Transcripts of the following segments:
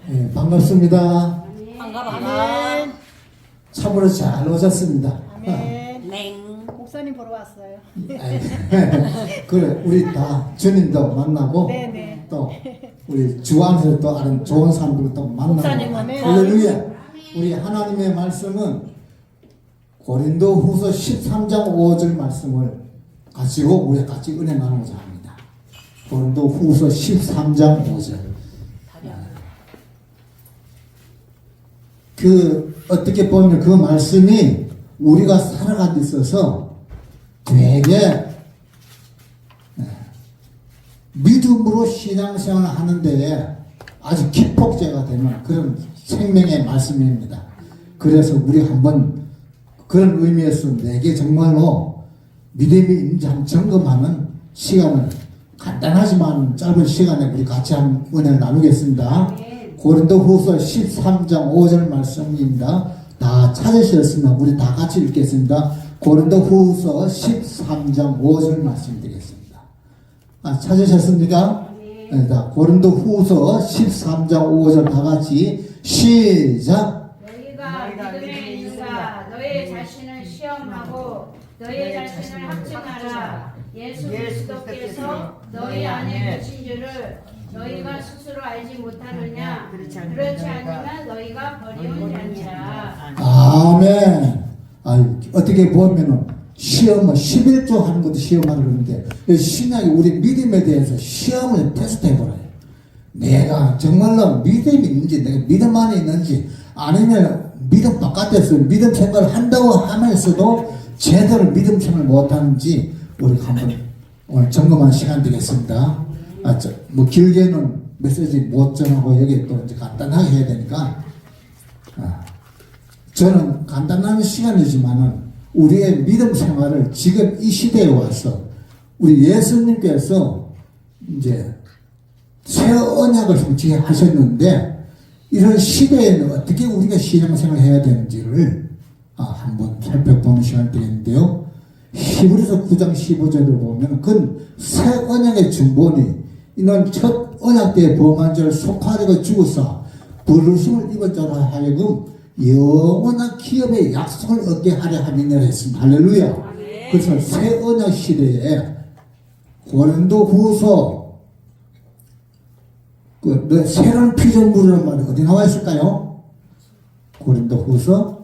네, 반갑습니다. 반가워. 참으로 잘 오셨습니다. 아멘. 냉. 목사님 보러 왔어요. 그래, 우리 다 주님도 만나고 네네. 또 우리 주 안에서 또 아는 좋은 사람들도 또 만나고 목사님, 아멘. 할렐루야. 우리 하나님의 말씀은 고린도 후서 13장 5절 말씀을 가지고 우리 같이 은혜 나누고자 합니다. 고린도 후서 13장 5절. 어떻게 보면 그 말씀이 우리가 살아가는 데 있어서 되게 믿음으로 신앙생활을 하는데 아주 기폭제가 되는 그런 생명의 말씀입니다. 그래서 우리 한번 그런 의미에서 내게 정말로 믿음이 있는지 한번 점검하는 시간을 간단하지만 짧은 시간에 우리 같이 한번 은혜를 나누겠습니다. 고린도 후서 13장 5절 말씀입니다. 다 찾으셨으면 우리 다 같이 읽겠습니다. 고린도 후서 13장 5절 말씀드리겠습니다. 찾으셨습니까? 네. 고린도 후서 13장 5절 다 같이 시작. 너희가 믿음에 있는가 너희 자신을 시험하고 너희 자신을 확증하라. 예수 그리스도께서 너희 안에 계신 줄을 너희가 스스로 알지 못하느냐. 그렇지 아니면 너희가 버리운 자니라. 아멘. 어떻게 보면은 시험은 11조 하는 것도 시험하는 건데 신앙이 우리 믿음에 대해서 시험을 테스트해보라요. 내가 정말로 믿음이 있는지 내가 믿음 안에 있는지 아니면 믿음 바깥에서 믿음 생활을 한다고 하면서도 제대로 믿음 생활을 못하는지 우리 한번 오늘 점검한 시간 되겠습니다. 뭐 길게는 메시지 못 전하고 여기 또 이제 간단하게 해야 되니까 저는 간단한 시간이지만은 우리의 믿음 생활을 지금 이 시대에 와서 우리 예수님께서 이제 새 언약을 솔직히 하셨는데 이런 시대에는 어떻게 우리가 신앙생활을 해야 되는지를 한번 살펴보는 시간이 되겠는데요. 히브리서 9장 15절을 보면 그 새 언약의 중본이 이는 첫 언약 때에 범한 자를 속하려고 죽으사 부르심을 입은 자로 하여금 영원한 기업의 약속을 얻게 하려 함이니라 했습니다. 할렐루야. 그래서 새 언약 시대에 고린도 후서 새로운 피조물이라는 말이 어디 나와 있을까요? 고린도 후서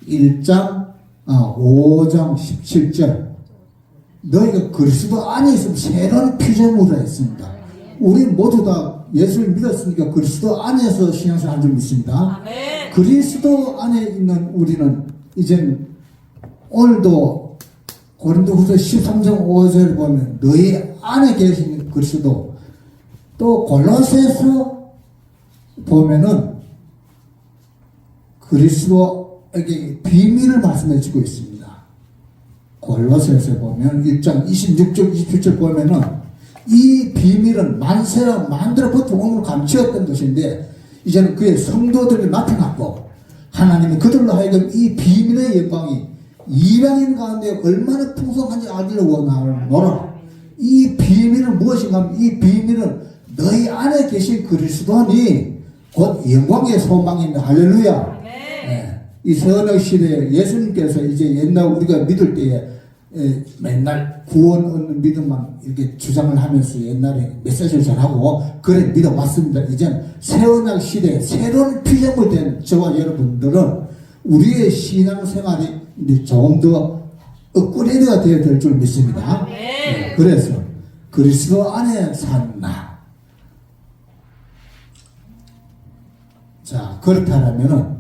1장 5장 17절 너희가 그리스도 안에 있으면 새로운 피조물이라 했습니다. 우리 모두 다 예수를 믿었으니까 그리스도 안에서 신앙생활 하는 줄 믿습니다. 아멘. 그리스도 안에 있는 우리는 이제 오늘도 고린도후서 13장 5절을 보면 너희 안에 계신 그리스도 또 골로새서 보면은 그리스도에게 비밀을 말씀해 주고 있습니다. 골로새서 보면 1장 26절 27절 보면은 이 비밀은 만세와 만들어부터 오늘 감추었던 것인데 이제는 그의 성도들이 나타났고 하나님은 그들로 하여금 이 비밀의 영광이 이방인 가운데 얼마나 풍성한지 알기를 원하노라. 이 비밀은 무엇인가 하면 이 비밀은 너희 안에 계신 그리스도니 곧 영광의 소망입니다. 할렐루야. 네. 이 새언약 시대에 예수님께서 이제 옛날 우리가 믿을 때에 맨날 구원 얻는 믿음만 이렇게 주장을 하면서 옛날에 메시지를 전하고 그래 믿어왔습니다. 이제는 새언약 시대에 새로운 피조물 된 저와 여러분들은 우리의 신앙생활이 이제 조금 더 업그레이드가 되어야 될 줄 믿습니다. 네, 그래서 그리스도 안에 산나. 자, 그렇다면은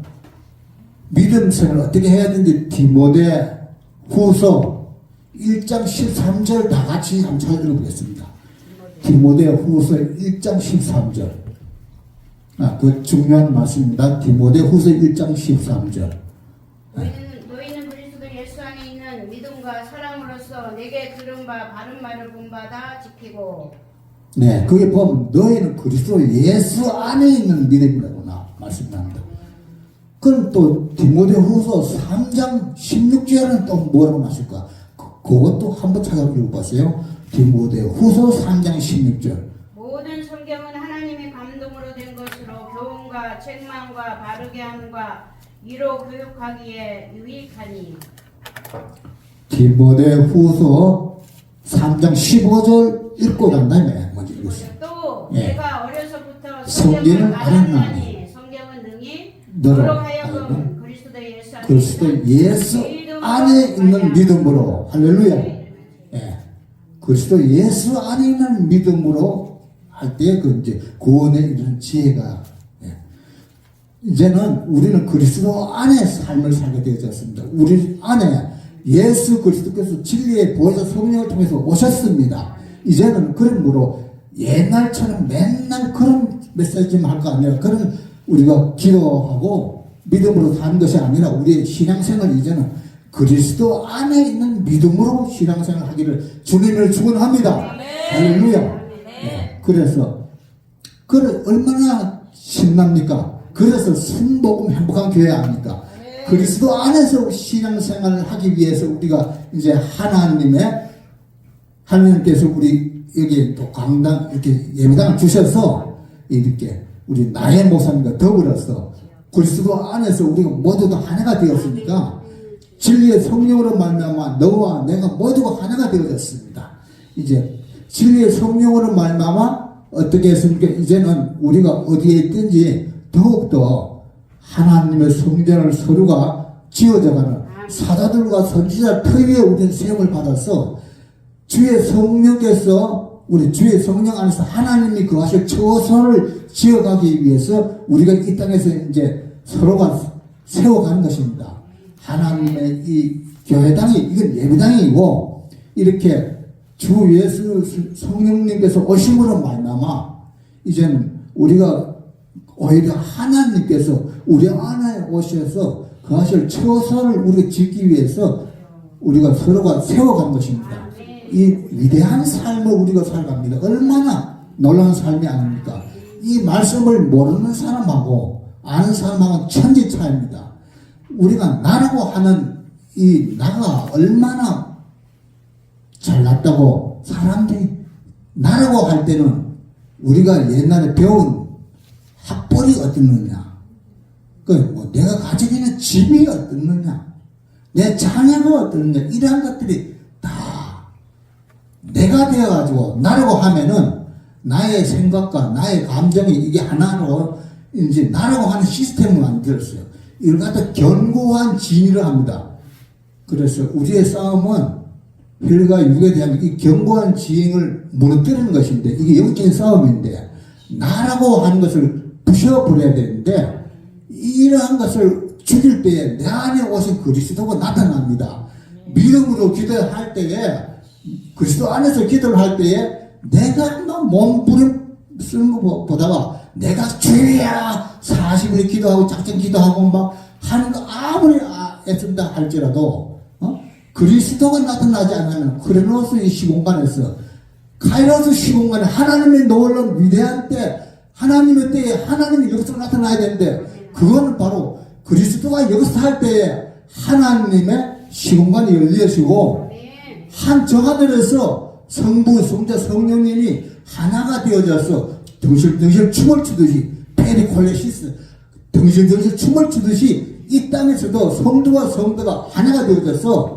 믿음 생활을 어떻게 해야 되는지 디모데 후서 1장 13절 다 같이 한번 읽어보겠습니다. 디모데 후서 1장 13절. 그 중요한 말씀입니다. 디모데 후서 1장 13절. 너희는 그리스도 예수 안에 있는 믿음과 사랑으로서 내게 들은 바 바른 말을 본받아 지키고. 네, 그게 보면 너희는 그리스도 예수 안에 있는 믿음이라고 말씀합니다. 그럼 또 디모데 후서 3장 16절은 또 뭐라고 하실까? 그것도 한번 찾아보세요. 디모데 후서 3장 16절. 모든 모든 성경은 하나님의 감동으로 된 것으로 교훈과 책망과 바르게 함과 위로 교육하기에 유익하니. 디모데후서 3장 15절 읽고 난 다음에 먼저 읽었어요. 또 예. 내가 어려서부터 성경을 성경을 알았나니 알았나니 성경은 능히 너로 너로 하여금 하여금 그리스도 예수 안에 그리스도 있는 예수 믿음으로 안에 있는 말미암아. 믿음으로 할렐루야. 예. 그리스도 예수 안에 있는 믿음으로 할 때 그 이제 구원에 이르는 지혜가 예. 이제는 우리는 그리스도 안에 삶을 살게 되어졌습니다. 우리 안에 예수 그리스도께서 진리의 보혜사 성령을 통해서 오셨습니다. 이제는 그러므로 옛날처럼 맨날 그런 메시지만 할 거 아니라 그런 우리가 기도하고 믿음으로 사는 것이 아니라 우리의 신앙생활 이제는 그리스도 안에 있는 믿음으로 신앙생활 하기를 주님을 축원합니다. 할렐루야. 네. 그래서 얼마나 신납니까? 그래서 순복음 행복한 교회 아닙니까? 그리스도 안에서 신앙생활을 하기 위해서 우리가 이제 하나님께서 우리 여기 또 강당 이렇게 예배당을 주셔서 이렇게 우리 나의 목사님과 더불어서 그리스도 안에서 우리가 모두 다 하나가 되었으니까 진리의 성령으로 말미암아 너와 내가 모두가 하나가 되어졌습니다. 이제 진리의 성령으로 말미암아 어떻게 했습니까? 이제는 우리가 어디에 있든지 더욱더 하나님의 성전을 서로가 지어져가는 사자들과 선지자 터위에 우리는 세움을 받아서 주의 성령께서 우리 주의 성령 안에서 하나님이 거하실 처소를 지어가기 위해서 우리가 이 땅에서 이제 서로가 세워가는 것입니다. 하나님의 이 교회당이 이건 예배당이고 이렇게 주 예수 성령님께서 오심으로 말미암아 이제는 우리가 오히려 하나님께서 우리 안에 오셔서 거하실 처소를 우리가 짓기 위해서 우리가 서로가 세워간 것입니다. 이 위대한 삶을 우리가 살아갑니다. 얼마나 놀라운 삶이 아닙니까? 이 말씀을 모르는 사람하고 아는 사람하고는 천지 차이입니다. 우리가 나라고 하는 이 나가 얼마나 잘났다고 사람들이 나라고 할 때는 우리가 옛날에 배운 학벌이 어떻느냐, 내가 가지고 있는 집이 어떻느냐, 내 자녀가 어떻느냐, 이러한 것들이 다 내가 되어가지고 나라고 하면은 나의 생각과 나의 감정이 이게 하나로 이제 나라고 하는 시스템을 만들었어요. 이걸 갖다 견고한 진위를 합니다. 그래서 우리의 싸움은 혈과 육에 대한 이 견고한 지행을 무너뜨리는 것인데 이게 영적인 싸움인데 나라고 하는 것을 부셔버려야 되는데 이러한 것을 죽일 때에 내 안에 오신 그리스도가 나타납니다. 믿음으로 기도할 때에 그리스도 안에서 기도를 할 때에 내가 막 몸부림 쓰는 것보다가 내가 주야 40일 기도하고 작전 기도하고 막 하는 거 아무리 애쓴다 할지라도 그리스도가 나타나지 않으면 크로노스 이 시공간에서 카이로스 시공간에 하나님의 놀라운 위대한 때 하나님의 때에 하나님이 여기서 나타나야 되는데 그거는 바로 그리스도가 여기서 할 때에 하나님의 시공간이 열려지고 저 하늘에서 성부, 성자, 성령님이 하나가 되어져서 덩실덩실 춤을 추듯이 페리콜레시스 덩실덩실 춤을 추듯이 이 땅에서도 성도와 성도가 하나가 되어져서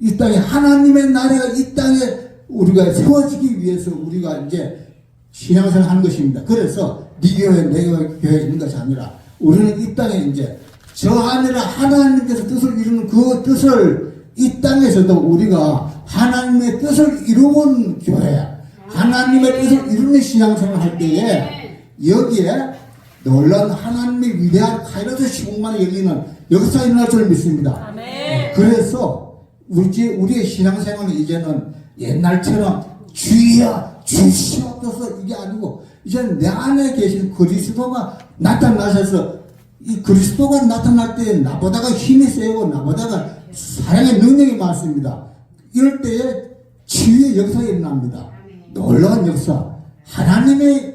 이 땅에 하나님의 나라가 이 땅에 우리가 세워지기 위해서 우리가 이제 신앙생활 하는 것입니다. 그래서 네 교회, 내 교회 있는 것이 아니라 우리는 이 땅에 이제 저 하늘에 하나님께서 뜻을 이루는 그 뜻을 이 땅에서도 우리가 하나님의 뜻을 이루는 교회, 하나님의 뜻을 이루는 신앙생활을 할 때에 여기에 놀라운 하나님의 위대한 카이로스 시공간에 열리는 역사가 일어날 줄 믿습니다. 그래서 우리의 신앙생활은 이제는 옛날처럼 주여 주시옵소서 이게 아니고 이제는 내 안에 계신 그리스도가 나타나셔서 이 그리스도가 나타날 때 나보다가 힘이 세고 나보다가 사랑의 능력이 많습니다. 이럴 때에 치유의 역사가 일어납니다. 놀라운 역사. 하나님이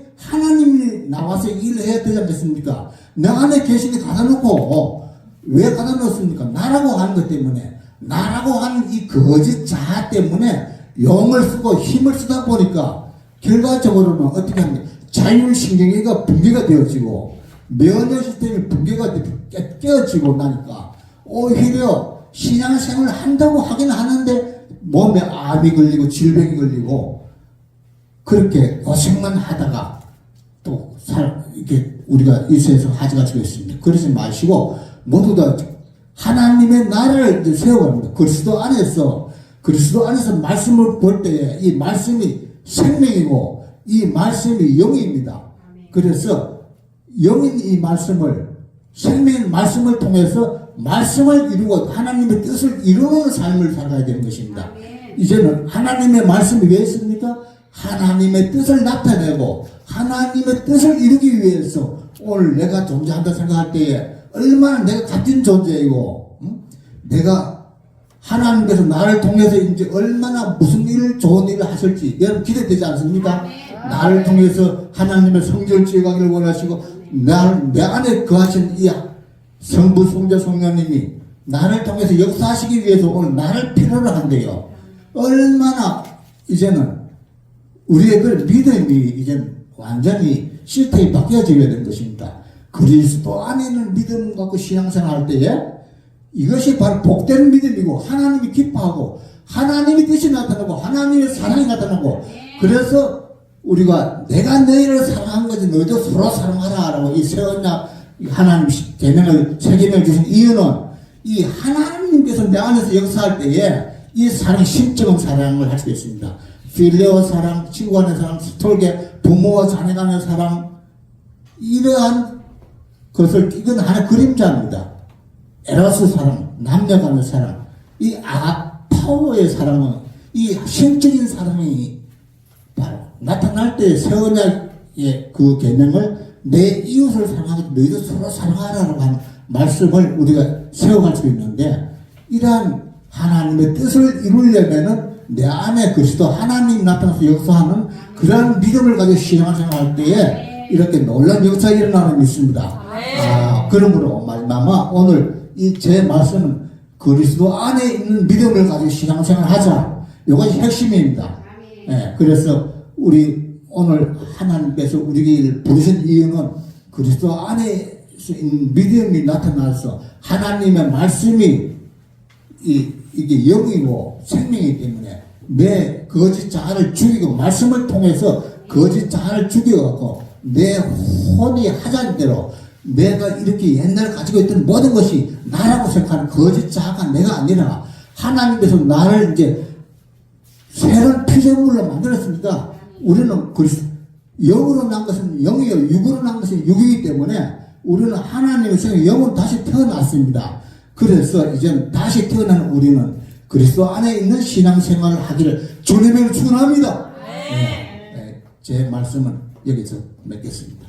나와서 일을 해야 되지 않겠습니까? 내 안에 계시게 갖다 놓고 왜 갖다 놓습니까? 나라고 하는 것 때문에 나라고 하는 이 거짓 자아 때문에 용을 쓰고 힘을 쓰다 보니까 결과적으로는 어떻게 하면 자율신경계가 붕괴가 되어지고 면역 시스템이 붕괴가 깨어지고 나니까 오히려 신앙생활을 한다고 하긴 하는데 몸에 암이 걸리고 질병이 걸리고 그렇게 고생만 하다가 또 이렇게 우리가 이 세상에서 하지가 되겠습니다. 그러지 마시고 모두 다 하나님의 나라를 이제 세워갑니다. 그리스도 안에서 말씀을 볼 때에 이 말씀이 생명이고 이 말씀이 영입니다. 그래서 영인 이 말씀을 생명의 말씀을 통해서 말씀을 이루고 하나님의 뜻을 이루는 삶을 살아야 되는 것입니다. 이제는 하나님의 말씀이 왜 있습니까? 하나님의 뜻을 나타내고 하나님의 뜻을 이루기 위해서 오늘 내가 존재한다 생각할 때에 얼마나 내가 값진 존재이고 내가 하나님께서 나를 통해서 이제 얼마나 무슨 일을 좋은 일을 하실지 여러분 기대되지 않습니까? 나를 통해서 하나님의 성전을 지어가기를 원하시고 내 안에 거하신 이 성부 성자 성령님이 나를 통해서 역사하시기 위해서 오늘 나를 필요로 한대요. 얼마나 이제는 우리의 그 믿음이 이제 완전히 시스템이 바뀌어져야 되는 것입니다. 그리스도 안에 있는 믿음 갖고 신앙생활 할 때에 이것이 바로 복된 믿음이고 하나님이 기뻐하고 하나님의 뜻이 나타나고 하나님의 사랑이 나타나고 그래서 우리가 내가 너희를 사랑한 거지 너희도 서로 사랑하라 라고 이 세원약 하나님 계명을 세계명을 주신 이유는 이 하나님께서 내 안에서 역사할 때에 이 사랑이 심적인 사랑을 할 수 있습니다. 필레오 사랑, 친구 간의 사랑, 스톨게 부모와 자녀 간의 사랑 이러한 것을 이건 하나의 그림자입니다. 에로스 사랑, 남녀 간의 사랑 이 아가파워의 사랑은 이 신적인 사랑이 바로 나타날 때 세언약의 그 계명을 내 이웃을 사랑하고 너희도 서로 사랑하라고 하는 말씀을 우리가 세워갈 수 있는데 이러한 하나님의 뜻을 이루려면은 내 안에 그리스도 하나님이 나타나서 역사하는 그러한 믿음을 가지고 신앙생활할 때에 이렇게 놀라운 역사가 일어나는 믿습니다. 그러므로 말미암아 오늘 이 제 말씀은 그리스도 안에 있는 믿음을 가지고 신앙생활하자. 이것이 핵심입니다. 그래서 우리 오늘 하나님께서 우리를 부르신 이유는 그리스도 안에 있는 믿음이 나타나서 하나님의 말씀이 이게 영이고 생명이기 때문에 내 거짓 자아를 죽이고 말씀을 통해서 거짓 자아를 죽여갖고 내 혼이 하자는 대로 내가 이렇게 옛날 가지고 있던 모든 것이 나라고 생각하는 거짓 자아가 내가 아니라 하나님께서 나를 이제 새로운 피조물로 만들었습니다. 우리는 영으로 난 것은 영이요 육으로 난 것은 육이기 때문에 우리는 하나님의 생명 영으로 다시 태어났습니다. 그래서 이제 다시 태어난 우리는 그리스도 안에 있는 신앙생활을 하기를 주님을 축원합니다. 제 말씀은 여기서 맺겠습니다.